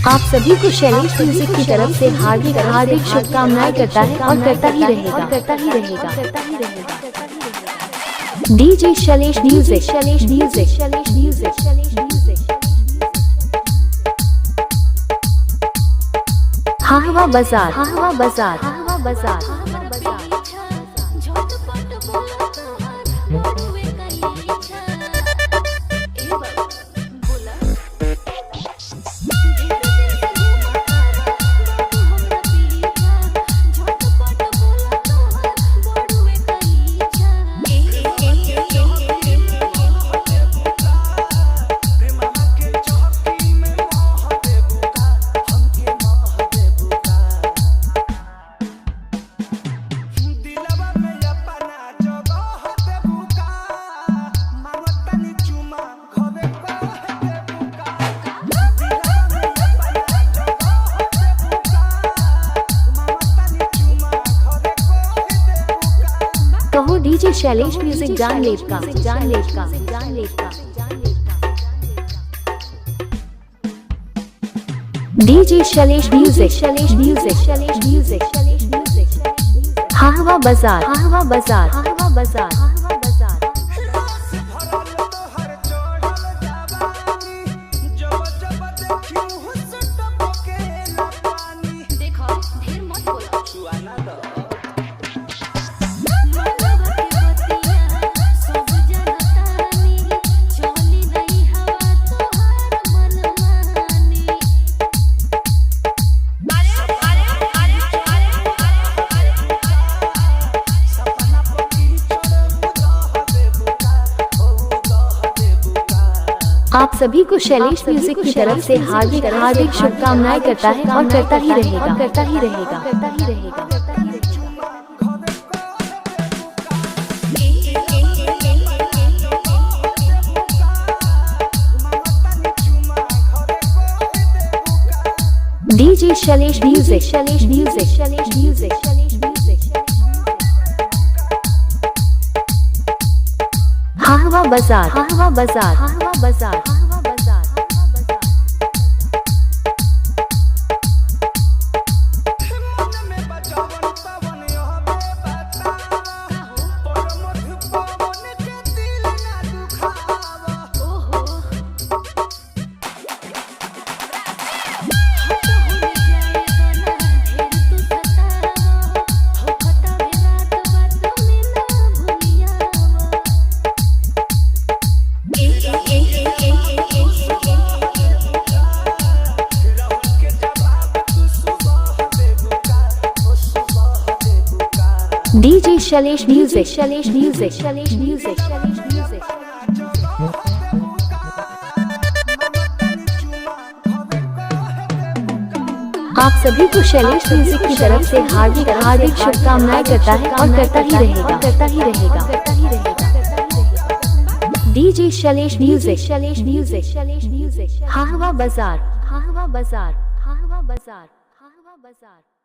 आप सभी को शैलेश म्यूजिक की तरफ से हार्दिक हार्दिक शुभकामनाएं करता है और करता ही रहेगा। DJ Shailesh music, Shailesh music, Shailesh music, Shailesh music. Hahwa बाजार, हाहवा बाजार, हाहवा बाजार। कहो डीजे शैलेश म्यूजिक जान लेट का, जान लेट का, जान लेट का। DJ Shailesh music, Shailesh music, Shailesh music, Shailesh music. Hahwa बाजार, हाहवा बाजार, हाहवा बाजार, हाहवा बाजार। आप सभी को शैलेश म्यूजिक की तरफ से हार्दिक हार्दिक शुभकामनाएं करता है और करता ही रहेगा, करता ही रहेगा, करता ही रहेगा। DJ Shailesh music, Shailesh music, Shailesh music, Shailesh music. Hahwa बाजार, हाहवा बाजार, हाहवा बाजार, हाहवा बाजार। DJ Shailesh music, Shailesh music, Shailesh music, Shailesh music. आप सभी को शैलेश म्यूजिक की तरफ से हार्दिक हार्दिक शुभकामनाएं करता है और करता ही रहेगा, करता ही रहेगा, करता ही रहेगा। DJ Shailesh music, Shailesh music, Shailesh music. Hahwa बाजार, हाहवा बाजार, हाहवा बाजार, हाहवा बाजार।